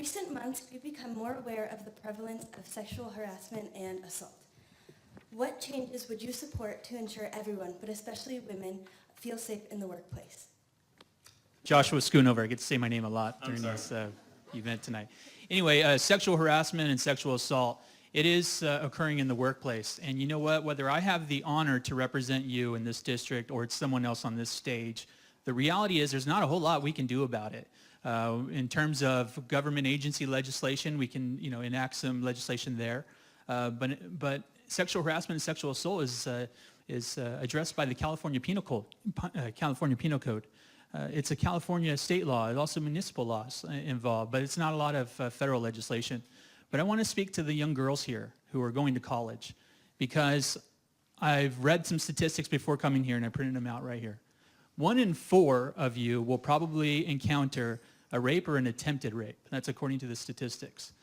recent months, we've become more aware of the prevalence of sexual harassment and assault. What changes would you support to ensure everyone, but especially women, feel safe in the workplace? Joshua Schoonover. I get to say my name a lot during this event tonight. Anyway, sexual harassment and sexual assault, it is occurring in the workplace. And you know what? Whether I have the honor to represent you in this district or it's someone else on this stage, the reality is there's not a whole lot we can do about it. In terms of government agency legislation, we can enact some legislation there. But sexual harassment and sexual assault is addressed by the California Penal Code. It's a California state law. There's also municipal laws involved, but it's not a lot of federal legislation. But I want to speak to the young girls here who are going to college, because I've read some statistics before coming here, and I printed them out right here. 1 in 4 of you will probably encounter a rape or an attempted rape. That's according to the statistics.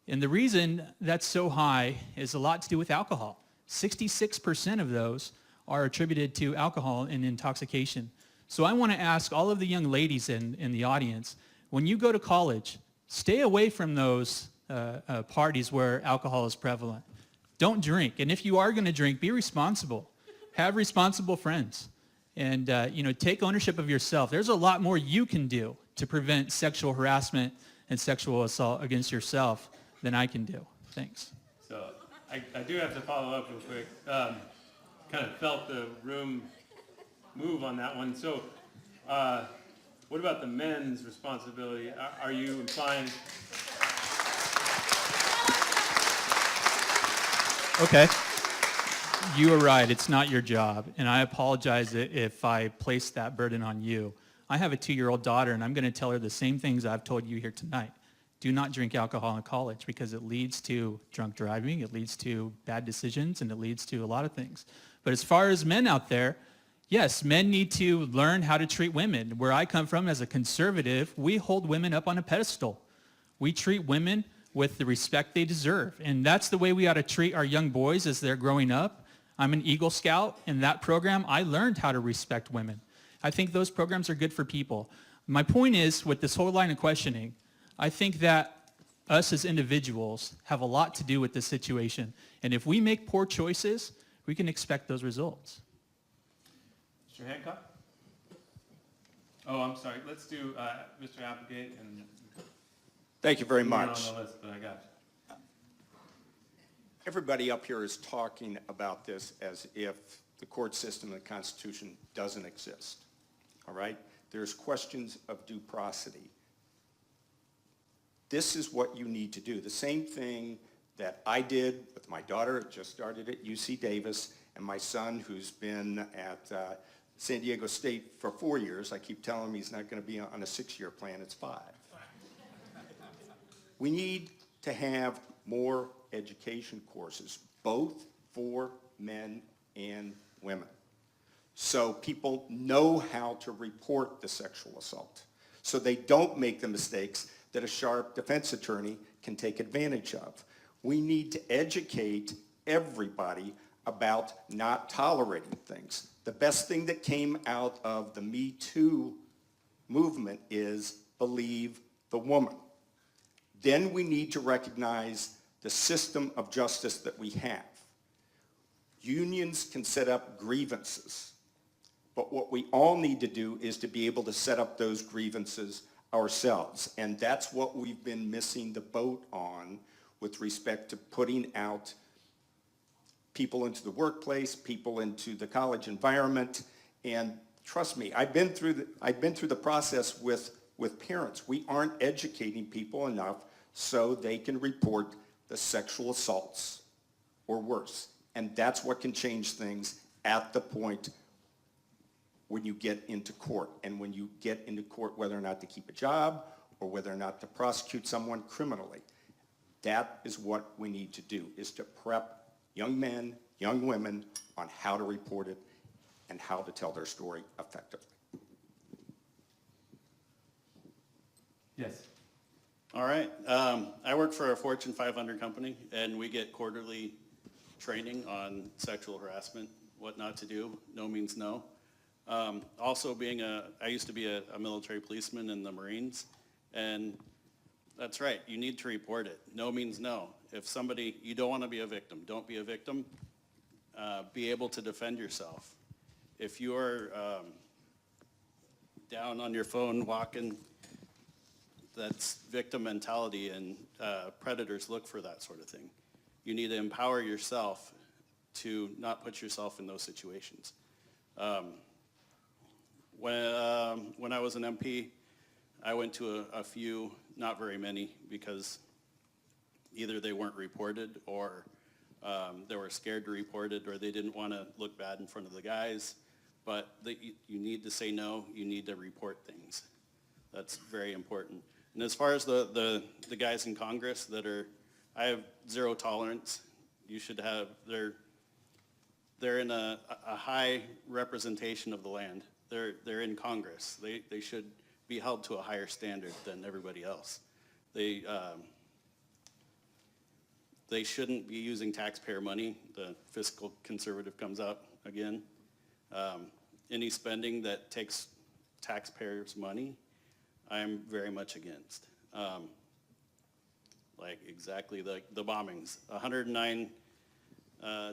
And the reason that's so high is a lot to do with alcohol. 66% of those are attributed to alcohol and intoxication. So I want to ask all of the young ladies in the audience, when you go to college, stay away from those parties where alcohol is prevalent. Don't drink. And if you are going to drink, be responsible. Have responsible friends. And take ownership of yourself. There's a lot more you can do to prevent sexual harassment and sexual assault against yourself than I can do. Thanks. So I do have to follow up real quick. Kind of felt the room move on that one. So what about the men's responsibility? Are you implying? Okay. You are right. It's not your job. And I apologize if I place that burden on you. I have a 2-year-old daughter, and I'm going to tell her the same things I've told you here tonight. Do not drink alcohol in college, because it leads to drunk driving, it leads to bad decisions, and it leads to a lot of things. But as far as men out there, yes, men need to learn how to treat women. Where I come from as a conservative, we hold women up on a pedestal. We treat women with the respect they deserve. And that's the way we ought to treat our young boys as they're growing up. I'm an Eagle Scout. In that program, I learned how to respect women. I think those programs are good for people. My point is, with this whole line of questioning, I think that us as individuals have a lot to do with this situation. And if we make poor choices, we can expect those results. Mr. Hancock? Oh, I'm sorry. Let's do Mr. Applegate. And Thank you very much. On the list, but I got you. Everybody up here is talking about this as if the court system and the Constitution doesn't exist, all right? There's questions of due process. This is what you need to do. The same thing that I did with my daughter, just started at UC Davis, and my son, who's been at San Diego State for 4 years. I keep telling him he's not going to be on a 6-year plan, it's 5. We need to have more education courses, both for men and women, so people know how to report the sexual assault, so they don't make the mistakes that a sharp defense attorney can take advantage of. We need to educate everybody about not tolerating things. The best thing that came out of the Me Too movement is believe the woman. Then we need to recognize the system of justice that we have. Unions can set up grievances, but what we all need to do is to be able to set up those grievances ourselves. And that's what we've been missing the boat on with respect to putting out people into the workplace, people into the college environment. And trust me, I've been through the process with parents. We aren't educating people enough so they can report the sexual assaults or worse. And that's what can change things at the point when you get into court. And when you get into court, whether or not to keep a job or whether or not to prosecute someone criminally. That is what we need to do, is to prep young men, young women on how to report it and how to tell their story effectively. Yes. All right. I work for a Fortune 500 company, and we get quarterly training on sexual harassment, what not to do. No means no. Also I used to be a military policeman in the Marines, and That's right. You need to report it. No means no. If somebody, you don't want to be a victim, don't be a victim. Be able to defend yourself. If you're down on your phone walking, that's victim mentality, and predators look for that sort of thing. You need to empower yourself to not put yourself in those situations. When I was an MP, I went to a few, not very many, because either they weren't reported or they were scared to report it, or they didn't want to look bad in front of the guys. But you need to say no, you need to report things. That's very important. And as far as the guys in Congress that are, I have zero tolerance. You should have, they're in a high representation of the land. They're in Congress. They should be held to a higher standard than everybody else. They shouldn't be using taxpayer money. The fiscal conservative comes up again. Any spending that takes taxpayers' money, I'm very much against. Like exactly the bombings. 109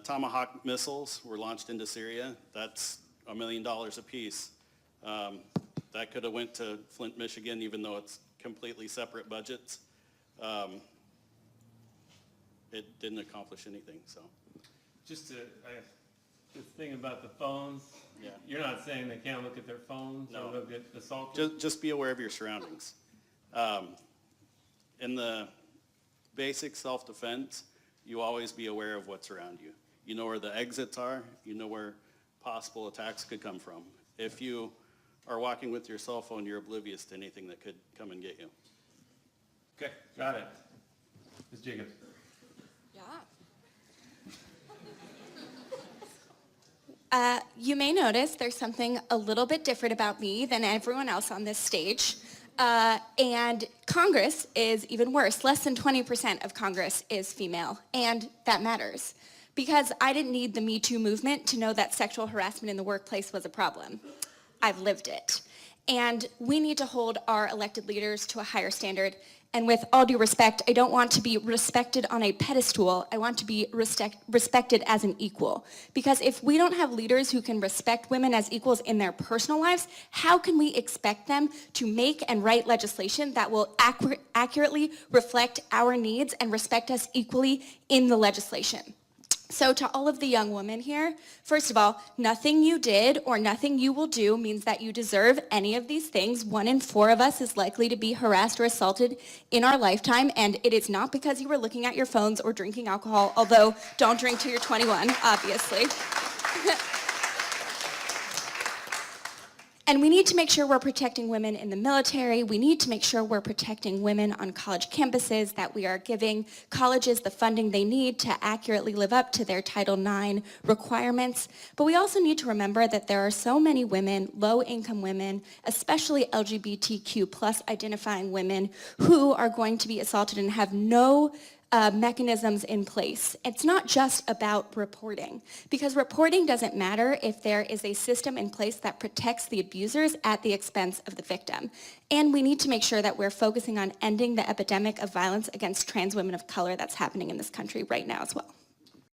Tomahawk missiles were launched into Syria. That's $1 million a piece. That could have went to Flint, Michigan, even though it's completely separate budgets. It didn't accomplish anything, so. Just to, this thing about the phones, Yeah. You're not saying they can't look at their phones No. or they'll get assaulted? Just be aware of your surroundings. In the basic self-defense, you always be aware of what's around you. You know where the exits are. You know where possible attacks could come from. If you are walking with your cell phone, you're oblivious to anything that could come and get you. Okay, got it. Ms. Jacobs. You may notice there's something a little bit different about me than everyone else on this stage. And Congress is even worse. Less than 20% of Congress is female, and that matters. Because I didn't need the Me Too movement to know that sexual harassment in the workplace was a problem. I've lived it. And we need to hold our elected leaders to a higher standard. And with all due respect, I don't want to be respected on a pedestal. I want to be respected as an equal. Because if we don't have leaders who can respect women as equals in their personal lives, how can we expect them to make and write legislation that will accurately reflect our needs and respect us equally in the legislation? So to all of the young women here, first of all, nothing you did or nothing you will do means that you deserve any of these things. 1 in 4 of us is likely to be harassed or assaulted in our lifetime, and it is not because you were looking at your phones or drinking alcohol, although don't drink till you're 21, obviously. And we need to make sure we're protecting women in the military. We need to make sure we're protecting women on college campuses, that we are giving colleges the funding they need to accurately live up to their Title IX requirements. But we also need to remember that there are so many women, low-income women, especially LGBTQ plus identifying women, who are going to be assaulted and have no mechanisms in place. It's not just about reporting, because reporting doesn't matter if there is a system in place that protects the abusers at the expense of the victim. And we need to make sure that we're focusing on ending the epidemic of violence against trans women of color that's happening in this country right now as well.